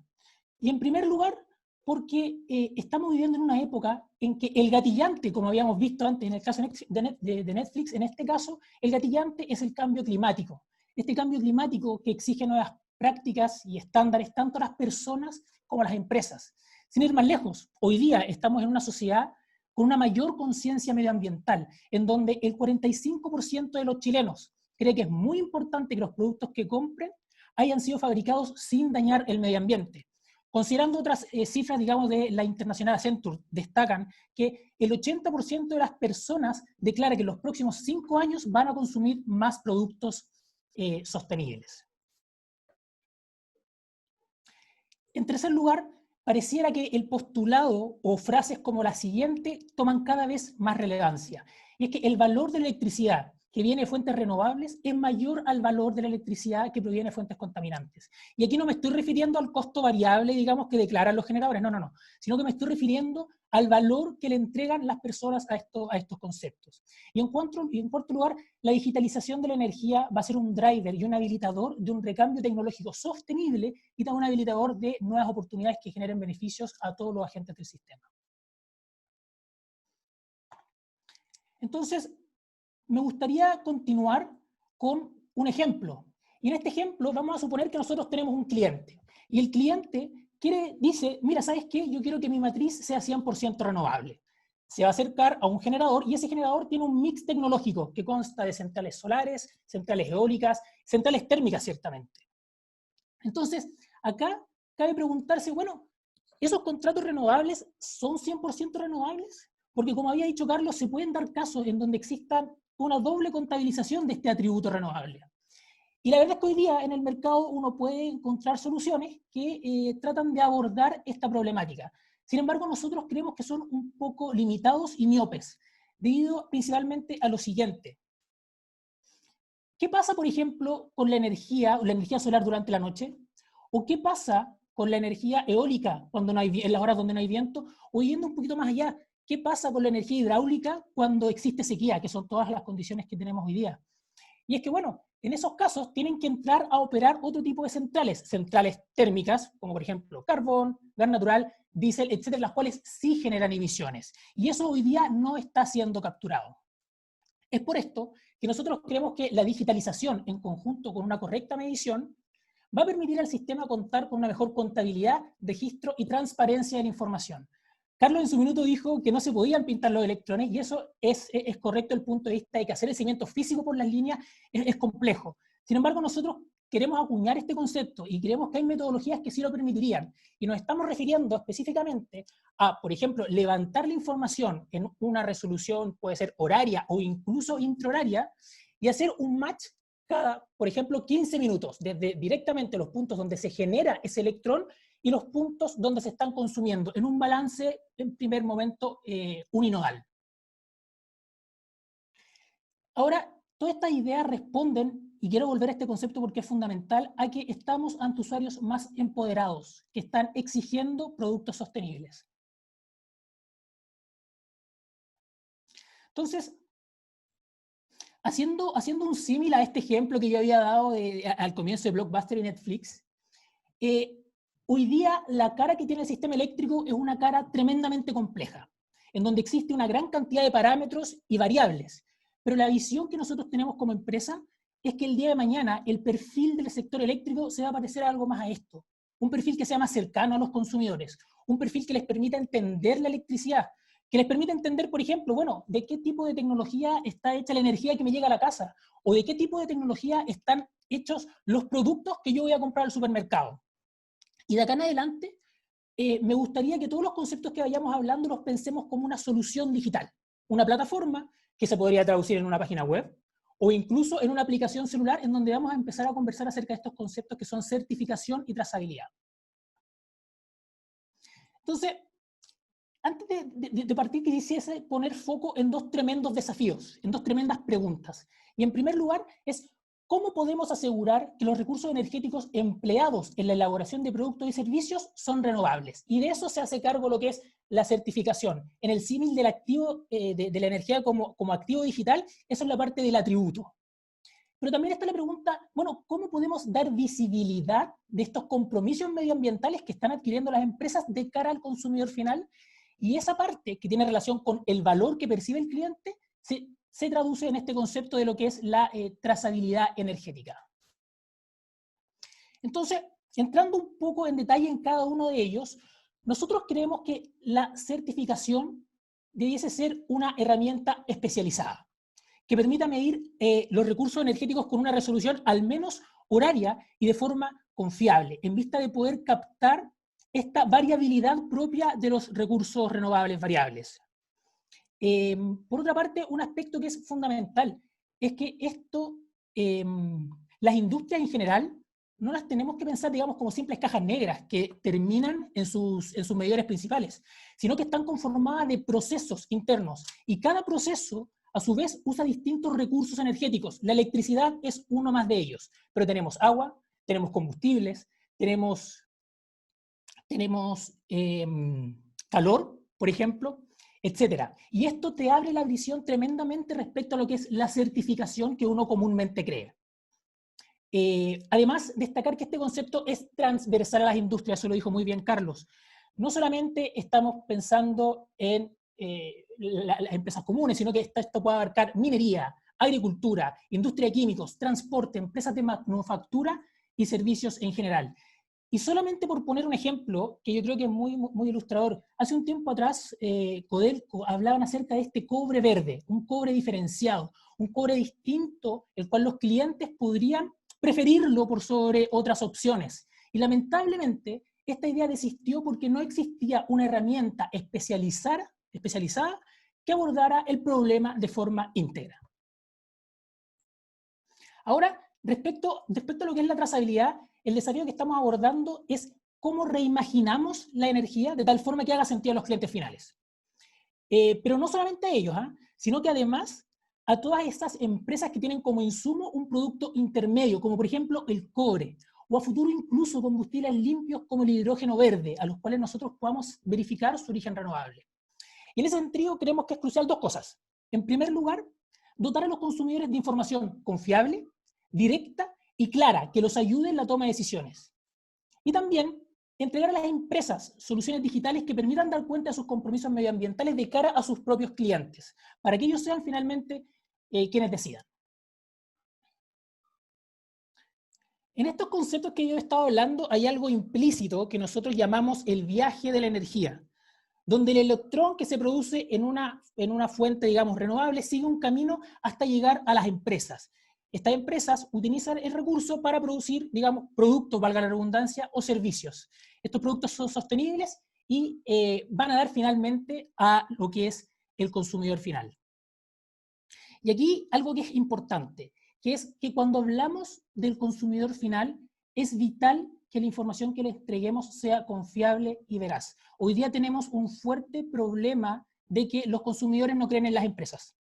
Y en primer lugar, porque estamos viviendo en una época en que el gatillante, como habíamos visto antes en el caso de Netflix, en este caso, el gatillante es el cambio climático. Este cambio climático que exige nuevas prácticas y estándares tanto a las personas como a las empresas. Sin ir más lejos, hoy día estamos en una sociedad con una mayor conciencia medioambiental, en donde el 45% de los chilenos cree que es muy importante que los productos que compren hayan sido fabricados sin dañar el medio ambiente. Considerando otras cifras, digamos, de la internacional Accenture, destacan que el 80% de las personas declara que en los próximos 5 años van a consumir más productos sostenibles. En tercer lugar, pareciera que el postulado o frases como la siguiente toman cada vez más relevancia. Y es que el valor de la electricidad que viene de fuentes renovables es mayor al valor de la electricidad que proviene de fuentes contaminantes. Y aquí no me estoy refiriendo al costo variable, digamos, que declaran los generadores, no, sino que me estoy refiriendo al valor que le entregan las personas a estos conceptos. Y en cuarto lugar, la digitalización de la energía va a ser un driver y un habilitador de un recambio tecnológico sostenible y también un habilitador de nuevas oportunidades que generen beneficios a todos los agentes del sistema. Entonces, me gustaría continuar con un ejemplo. Y en este ejemplo vamos a suponer que nosotros tenemos un cliente. Y el cliente dice, mira, ¿sabes qué? Yo quiero que mi matriz sea 100% renovable. Se va a acercar a un generador y ese generador tiene un mix tecnológico que consta de centrales solares, centrales eólicas, centrales térmicas ciertamente. Entonces, acá cabe preguntarse, bueno, ¿esos contratos renovables son 100% renovables? Porque como había dicho Carlos, se pueden dar casos en donde existan una doble contabilización de este atributo renovable. Y la verdad es que hoy día en el mercado uno puede encontrar soluciones que tratan de abordar esta problemática. Sin embargo, nosotros creemos que son un poco limitados y miopes, debido principalmente a lo siguiente. ¿Qué pasa, por ejemplo, con la energía solar durante la noche? ¿O qué pasa con la energía eólica cuando no hay, en las horas donde no hay viento? O yendo un poquito más allá, ¿qué pasa con la energía hidráulica cuando existe sequía, que son todas las condiciones que tenemos hoy día? Y es que, bueno, en esos casos tienen que entrar a operar otro tipo de centrales térmicas, como por ejemplo carbón, gas natural, diésel, etcétera, las cuales sí generan emisiones. Y eso hoy día no está siendo capturado. Es por esto que nosotros creemos que la digitalización, en conjunto con una correcta medición, va a permitir al sistema contar con una mejor contabilidad, registro y transparencia de la información. Carlos en su minuto dijo que no se podían pintar los electrones, y eso es correcto desde el punto de vista de que hacer el seguimiento físico por las líneas es complejo. Sin embargo, nosotros queremos acuñar este concepto y creemos que hay metodologías que sí lo permitirían. Y nos estamos refiriendo específicamente a, por ejemplo, levantar la información en una resolución, puede ser horaria o incluso intrahoraria, y hacer un match cada, por ejemplo, 15 minutos, desde directamente los puntos donde se genera ese electrón y los puntos donde se están consumiendo, en un balance, en primer momento, uninodal. Ahora, todas estas ideas responden, y quiero volver a este concepto porque es fundamental, a que estamos ante usuarios más empoderados, que están exigiendo productos sostenibles. Entonces, haciendo un símil a este ejemplo que yo había dado al comienzo de Blockbuster y Netflix, hoy día la cara que tiene el sistema eléctrico es una cara tremendamente compleja, en donde existe una gran cantidad de parámetros y variables. Pero la visión que nosotros tenemos como empresa es que el día de mañana el perfil del sector eléctrico se va a parecer a algo más a esto. Un perfil que sea más cercano a los consumidores, un perfil que les permita entender la electricidad, que les permita entender, por ejemplo, bueno, de qué tipo de tecnología está hecha la energía que me llega a la casa, o de qué tipo de tecnología están hechos los productos que yo voy a comprar al supermercado. Y de acá en adelante, me gustaría que todos los conceptos que vayamos hablando los pensemos como una solución digital, una plataforma que se podría traducir en una página web, o incluso en una aplicación celular en donde vamos a empezar a conversar acerca de estos conceptos que son certificación y trazabilidad. Entonces, antes de partir, quisiese poner foco en dos tremendos desafíos, en dos tremendas preguntas. Y en primer lugar es, ¿cómo podemos asegurar que los recursos energéticos empleados en la elaboración de productos y servicios son renovables? Y de eso se hace cargo lo que es la certificación. En el símil del activo, de la energía como activo digital, eso es la parte del atributo. Pero también está la pregunta, bueno, ¿cómo podemos dar visibilidad de estos compromisos medioambientales que están adquiriendo las empresas de cara al consumidor final? Y esa parte que tiene relación con el valor que percibe el cliente se traduce en este concepto de lo que es la trazabilidad energética. Entonces, entrando un poco en detalle en cada uno de ellos, nosotros creemos que la certificación debiese ser una herramienta especializada, que permita medir los recursos energéticos con una resolución al menos horaria y de forma confiable, en vista de poder captar esta variabilidad propia de los recursos renovables variables. Por otra parte, un aspecto que es fundamental es que esto, las industrias en general, no las tenemos que pensar, digamos, como simples cajas negras que terminan en sus medidores principales, sino que están conformadas de procesos internos, y cada proceso, a su vez, usa distintos recursos energéticos. La electricidad es uno más de ellos, pero tenemos agua, tenemos combustibles, tenemos calor, por ejemplo, etcétera. Y esto te abre la visión tremendamente respecto a lo que es la certificación que uno comúnmente cree. Además, destacar que este concepto es transversal a las industrias, eso lo dijo muy bien Carlos. No solamente estamos pensando en las empresas comunes, sino que esto puede abarcar minería, agricultura, industria de químicos, transporte, empresas de manufactura y servicios en general. Y solamente por poner un ejemplo, que yo creo que es muy, muy ilustrador, hace un tiempo atrás Codelco hablaban acerca de este cobre verde, un cobre diferenciado, un cobre distinto, el cual los clientes podrían preferirlo por sobre otras opciones. Y lamentablemente, esta idea desistió porque no existía una herramienta especializada que abordara el problema de forma íntegra. Ahora, respecto a lo que es la trazabilidad, el desafío que estamos abordando es cómo reimaginamos la energía de tal forma que haga sentido a los clientes finales. Pero no solamente a ellos, sino que además a todas estas empresas que tienen como insumo un producto intermedio, como por ejemplo el cobre, o a futuro incluso combustibles limpios como el hidrógeno verde, a los cuales nosotros podamos verificar su origen renovable. Y en ese sentido creemos que es crucial dos cosas. En primer lugar, dotar a los consumidores de información confiable, directa y clara, que los ayude en la toma de decisiones. Y también entregar a las empresas soluciones digitales que permitan dar cuenta de sus compromisos medioambientales de cara a sus propios clientes, para que ellos sean finalmente quienes decidan. En estos conceptos que yo he estado hablando hay algo implícito que nosotros llamamos el viaje de la energía, donde el electrón que se produce en una fuente, digamos, renovable, sigue un camino hasta llegar a las empresas. Estas empresas utilizan el recurso para producir, digamos, productos, valga la redundancia, o servicios. Estos productos son sostenibles y van a dar finalmente a lo que es el consumidor final. Y aquí algo que es importante, que es que cuando hablamos del consumidor final, es vital que la información que le entreguemos sea confiable y veraz. Hoy día tenemos un fuerte problema de que los consumidores no creen en las empresas.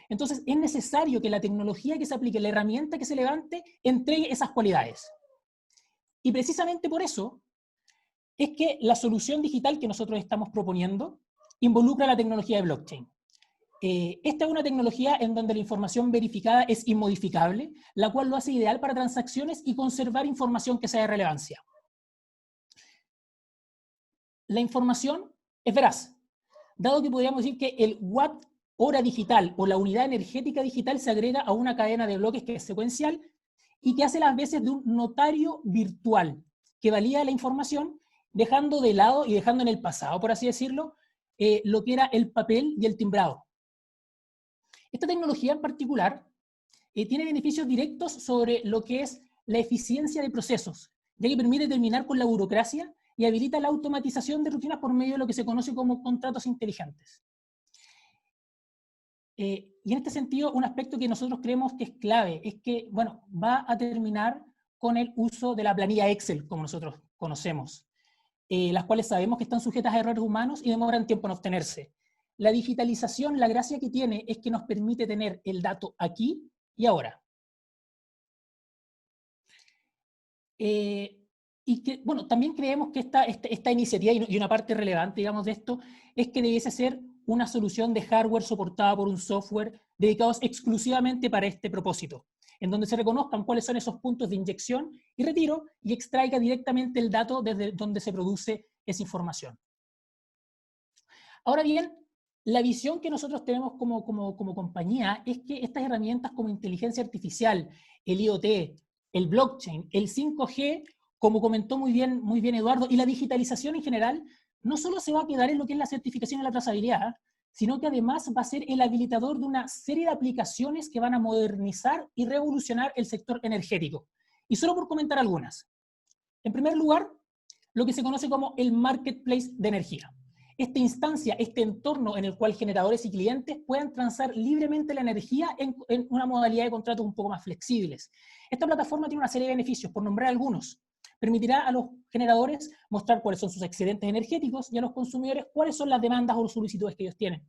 Entonces es necesario que la tecnología que se aplique, la herramienta que se levante, entregue esas cualidades. Y precisamente por eso es que la solución digital que nosotros estamos proponiendo involucra la tecnología de blockchain. Esta es una tecnología en donde la información verificada es inmodificable, la cual lo hace ideal para transacciones y conservar información que sea de relevancia. La información es veraz, dado que podríamos decir que el watt hora digital o la unidad energética digital se agrega a una cadena de bloques que es secuencial y que hace las veces de un notario virtual que valida la información, dejando de lado y dejando en el pasado, por así decirlo, lo que era el papel y el timbrado. Esta tecnología en particular tiene beneficios directos sobre lo que es la eficiencia de procesos, ya que permite terminar con la burocracia y habilita la automatización de rutinas por medio de lo que se conoce como contratos inteligentes. Y en este sentido, un aspecto que nosotros creemos que es clave es que, bueno, va a terminar con el uso de la planilla Excel, como nosotros conocemos, las cuales sabemos que están sujetas a errores humanos y demoran tiempo en obtenerse. La digitalización, la gracia que tiene es que nos permite tener el dato aquí y ahora. Y que, bueno, también creemos que esta iniciativa, y una parte relevante, digamos, de esto, es que debiese ser una solución de hardware soportada por un software dedicados exclusivamente para este propósito, en donde se reconozcan cuáles son esos puntos de inyección y retiro y extraiga directamente el dato desde donde se produce esa información. Ahora bien, la visión que nosotros tenemos como compañía es que estas herramientas como inteligencia artificial, el IoT, el blockchain, el 5G, como comentó muy bien Eduardo, y la digitalización en general, no solo se va a quedar en lo que es la certificación y la trazabilidad, sino que además va a ser el habilitador de una serie de aplicaciones que van a modernizar y revolucionar el sector energético. Y solo por comentar algunas. En primer lugar, lo que se conoce como el marketplace de energía. Esta instancia, este entorno en el cual generadores y clientes puedan transar libremente la energía en una modalidad de contratos un poco más flexibles. Esta plataforma tiene una serie de beneficios, por nombrar algunos. Permitirá a los generadores mostrar cuáles son sus excedentes energéticos y a los consumidores cuáles son las demandas o solicitudes que ellos tienen.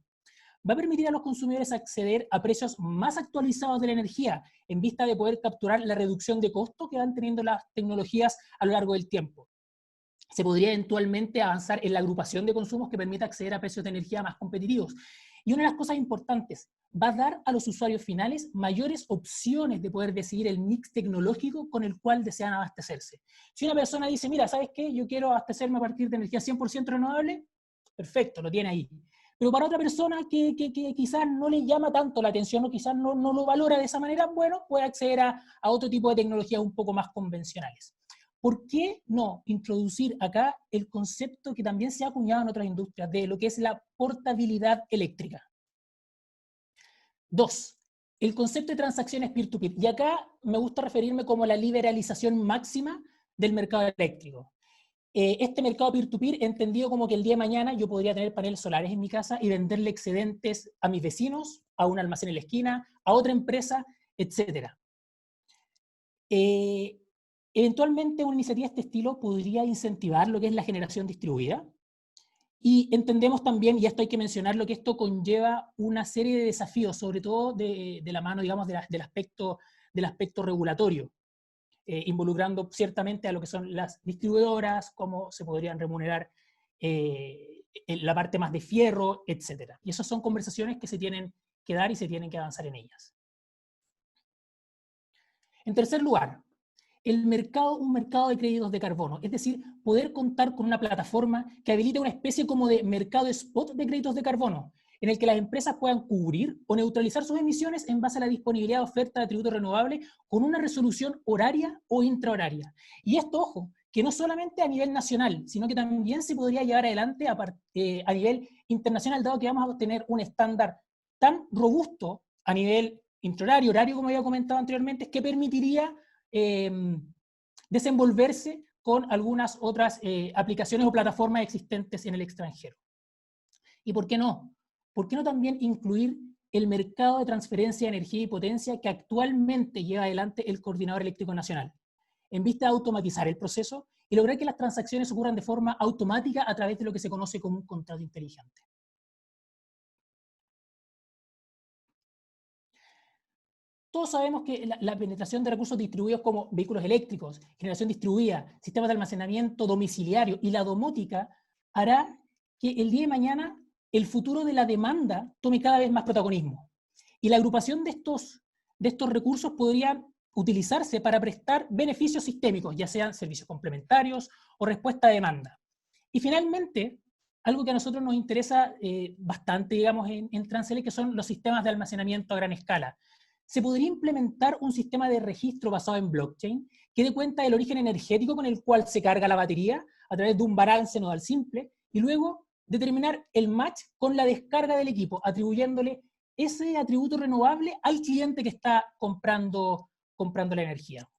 Va a permitir a los consumidores acceder a precios más actualizados de la energía en vista de poder capturar la reducción de costo que van teniendo las tecnologías a lo largo del tiempo. Se podría eventualmente avanzar en la agrupación de consumos que permita acceder a precios de energía más competitivos. Y una de las cosas importantes, va a dar a los usuarios finales mayores opciones de poder decidir el mix tecnológico con el cual desean abastecerse. Si una persona dice, mira, ¿sabes qué? Yo quiero abastecerme a partir de energía 100% renovable, perfecto, lo tiene ahí. Pero para otra persona que quizás no le llama tanto la atención o quizás no lo valora de esa manera, bueno, puede acceder a otro tipo de tecnologías un poco más convencionales. ¿Por qué no introducir acá el concepto que también se ha acuñado en otras industrias de lo que es la portabilidad eléctrica? 2. El concepto de transacciones peer-to-peer. Y acá me gusta referirme como la liberalización máxima del mercado eléctrico. Este mercado peer-to-peer entendido como que el día de mañana yo podría tener paneles solares en mi casa y venderle excedentes a mis vecinos, a un almacén en la esquina, a otra empresa, etc. Eventualmente una iniciativa de este estilo podría incentivar lo que es la generación distribuida. Y entendemos también, y esto hay que mencionarlo, que esto conlleva una serie de desafíos, sobre todo de la mano, digamos, del aspecto regulatorio, involucrando ciertamente a lo que son las distribuidoras, cómo se podrían remunerar la parte más de fierro, etc. Y esas son conversaciones que se tienen que dar y se tienen que avanzar en ellas. En tercer lugar, un mercado de créditos de carbono, es decir, poder contar con una plataforma que habilite una especie como de mercado spot de créditos de carbono, en el que las empresas puedan cubrir o neutralizar sus emisiones en base a la disponibilidad de oferta de atributos renovables con una resolución horaria o intrahoraria. Y esto, ojo, que no solamente a nivel nacional, sino que también se podría llevar adelante a nivel internacional, dado que vamos a tener un estándar tan robusto a nivel intrahorario, horario, como había comentado anteriormente, que permitiría desenvolverse con algunas otras aplicaciones o plataformas existentes en el extranjero. ¿Y por qué no? ¿Por qué no también incluir el mercado de transferencia de energía y potencia que actualmente lleva adelante el Coordinador Eléctrico Nacional, en vista de automatizar el proceso y lograr que las transacciones ocurran de forma automática a través de lo que se conoce como un contrato inteligente? Todos sabemos que la penetración de recursos distribuidos como vehículos eléctricos, generación distribuida, sistemas de almacenamiento domiciliario y la domótica hará que el día de mañana el futuro de la demanda tome cada vez más protagonismo. Y la agrupación de estos recursos podría utilizarse para prestar beneficios sistémicos, ya sean servicios complementarios o respuesta a demanda. Y finalmente, algo que a nosotros nos interesa bastante, digamos, en Transelec, que son los sistemas de almacenamiento a gran escala. Se podría implementar un sistema de registro basado en blockchain que dé cuenta del origen energético con el cual se carga la batería a través de un balance nodal simple y luego determinar el match con la descarga del equipo, atribuyéndole ese atributo renovable al cliente que está comprando la energía.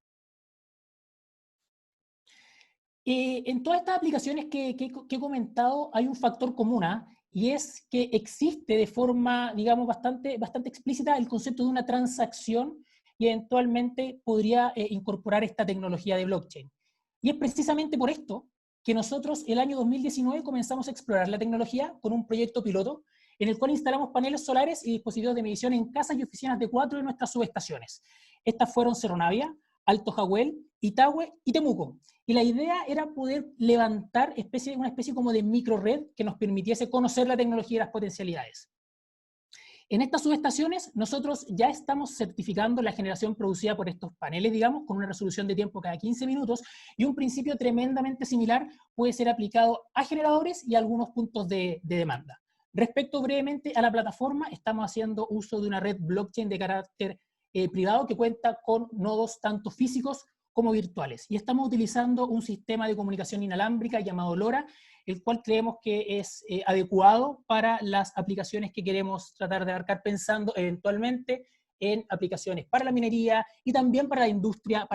En todas estas aplicaciones que he comentado hay un factor común, y es que existe de forma, digamos, bastante explícita el concepto de una transacción y eventualmente podría incorporar esta tecnología de blockchain. Y es precisamente por esto que nosotros el año 2019 comenzamos a explorar la tecnología con un proyecto piloto en el cual instalamos paneles solares y dispositivos de medición en casas y oficinas de 4 de nuestras subestaciones. Estas fueron Cerro Navia, Alto Jahuel, Itahue y Temuco. Y la idea era poder levantar una especie como de microred que nos permitiese conocer la tecnología y las potencialidades. En estas subestaciones nosotros ya estamos certificando la generación producida por estos paneles, digamos, con una resolución de tiempo cada 15 minutos, y un principio tremendamente similar puede ser aplicado a generadores y a algunos puntos de demanda. Respecto brevemente a la plataforma, estamos haciendo uso de una red blockchain de carácter privado que cuenta con nodos tanto físicos como virtuales. Y estamos utilizando un sistema de comunicación inalámbrica llamado LoRa, el cual creemos que es adecuado para las aplicaciones que queremos tratar de abarcar, pensando eventualmente en aplicaciones para la minería y también para la industria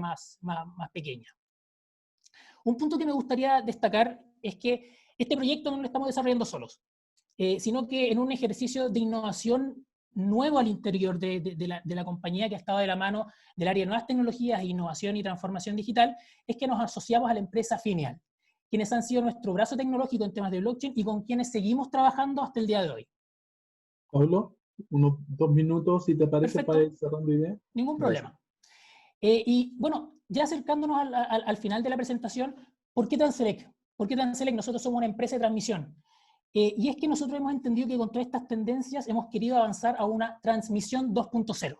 más pequeña. Un punto que me gustaría destacar es que este proyecto no lo estamos desarrollando solos, sino que en un ejercicio de innovación nuevo al interior de la compañía, que ha estado de la mano del área de nuevas tecnologías, innovación y transformación digital, es que nos asociamos a la empresa Finial, quienes han sido nuestro brazo tecnológico en temas de blockchain y con quienes seguimos trabajando hasta el día de hoy. Pablo, unos 2 minutos, si te parece. Perfecto. Para ir cerrando idea. Ningún problema. Y bueno, ya acercándonos al final de la presentación, ¿por qué Transelec? ¿Por qué Transelec? Nosotros somos una empresa de transmisión. Y es que nosotros hemos entendido que con todas estas tendencias hemos querido avanzar a una transmisión 2.0,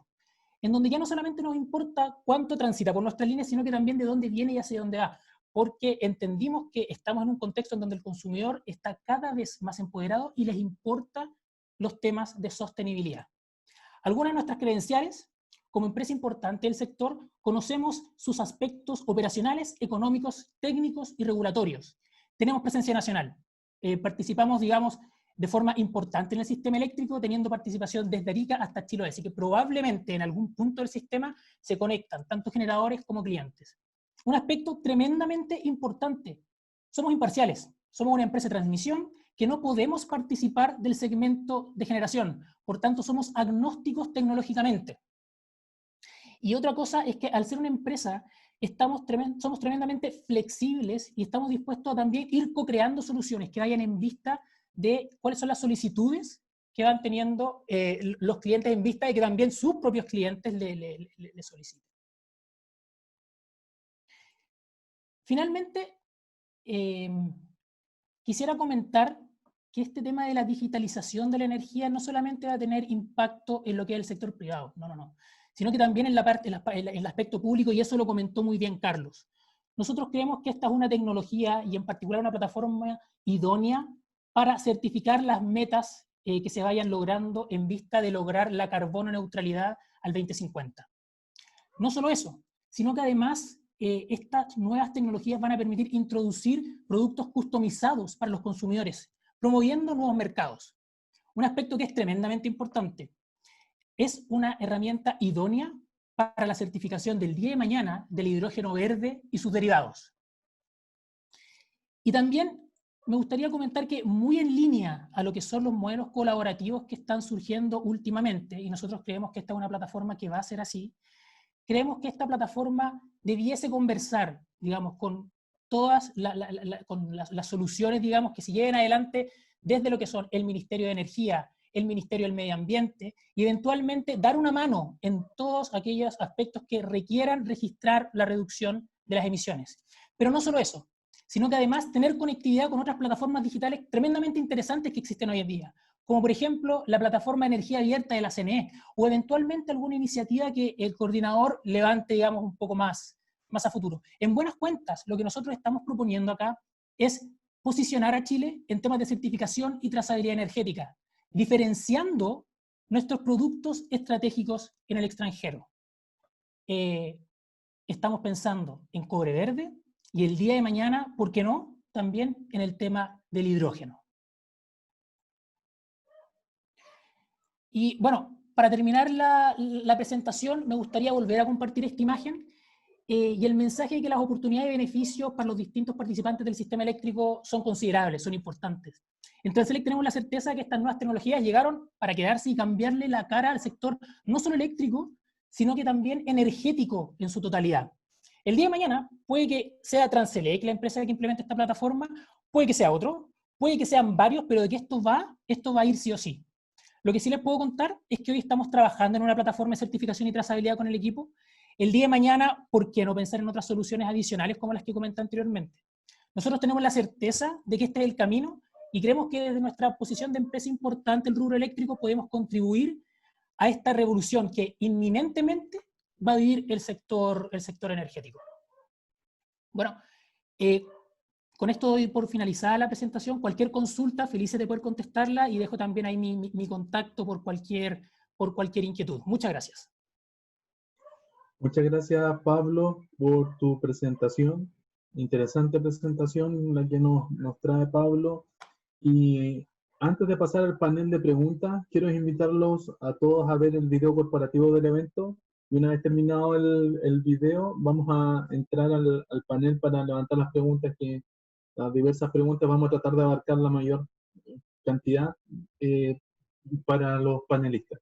en donde ya no solamente nos importa cuánto transita por nuestras líneas, sino que también de dónde viene y hacia dónde va, porque entendimos que estamos en un contexto en donde el consumidor está cada vez más empoderado y les importa los temas de sostenibilidad. Algunas de nuestras credenciales: como empresa importante del sector, conocemos sus aspectos operacionales, económicos, técnicos y regulatorios. Tenemos presencia nacional. Participamos, digamos, de forma importante en el sistema eléctrico, teniendo participación desde Arica hasta Chiloé, así que probablemente en algún punto del sistema se conectan tanto generadores como clientes. Un aspecto tremendamente importante: somos imparciales, somos una empresa de transmisión que no podemos participar del segmento de generación, por tanto somos agnósticos tecnológicamente. Y otra cosa es que al ser una empresa somos tremendamente flexibles y estamos dispuestos a también ir co-creando soluciones que vayan en vista de cuáles son las solicitudes que van teniendo los clientes en vista de que también sus propios clientes le soliciten. Finalmente, quisiera comentar que este tema de la digitalización de la energía no solamente va a tener impacto en lo que es el sector privado, no, sino que también en el aspecto público, y eso lo comentó muy bien Carlos. Nosotros creemos que esta es una tecnología, y en particular una plataforma idónea para certificar las metas que se vayan logrando en vista de lograr la carbono neutralidad al 2050. No solo eso, sino que además estas nuevas tecnologías van a permitir introducir productos customizados para los consumidores, promoviendo nuevos mercados. Un aspecto que es tremendamente importante. Es una herramienta idónea para la certificación del día de mañana del hidrógeno verde y sus derivados. Y también me gustaría comentar que muy en línea a lo que son los modelos colaborativos que están surgiendo últimamente, y nosotros creemos que esta es una plataforma que va a ser así, creemos que esta plataforma debiese conversar, digamos, con todas las soluciones, digamos, que se lleven adelante desde lo que son el Ministerio de Energía, el Ministerio del Medio Ambiente, y eventualmente dar una mano en todos aquellos aspectos que requieran registrar la reducción de las emisiones. Pero no solo eso, sino que además tener conectividad con otras plataformas digitales tremendamente interesantes que existen hoy en día, como por ejemplo la plataforma de energía abierta de la CNE, o eventualmente alguna iniciativa que el coordinador levante, digamos, un poco más a futuro. En buenas cuentas, lo que nosotros estamos proponiendo acá es posicionar a Chile en temas de certificación y trazabilidad energética, diferenciando nuestros productos estratégicos en el extranjero. Estamos pensando en cobre verde y el día de mañana, ¿por qué no?, también en el tema del hidrógeno. Y bueno, para terminar la presentación, me gustaría volver a compartir esta imagen y el mensaje de que las oportunidades y beneficios para los distintos participantes del sistema eléctrico son considerables, son importantes. En Transelec tenemos la certeza de que estas nuevas tecnologías llegaron para quedarse y cambiarle la cara al sector no solo eléctrico, sino que también energético en su totalidad. El día de mañana puede que sea Transelec la empresa que implemente esta plataforma, puede que sea otro, puede que sean varios, pero de que esto va a ir sí o sí. Lo que sí les puedo contar es que hoy estamos trabajando en una plataforma de certificación y trazabilidad con el equipo. El día de mañana, ¿por qué no pensar en otras soluciones adicionales como las que comenté anteriormente? Nosotros tenemos la certeza de que este es el camino y creemos que desde nuestra posición de empresa importante, el rubro eléctrico, podemos contribuir a esta revolución que inminentemente va a vivir el sector energético. Bueno, con esto doy por finalizada la presentación. Cualquier consulta, felices de poder contestarla, y dejo también ahí mi contacto por cualquier inquietud. Muchas gracias. Muchas gracias, Pablo, por tu presentación. Interesante presentación la que nos trae Pablo. Y antes de pasar al panel de preguntas, quiero invitarlos a todos a ver el video corporativo del evento. Y una vez terminado el video, vamos a entrar al panel para levantar las preguntas, las diversas preguntas. Vamos a tratar de abarcar la mayor cantidad para los panelistas.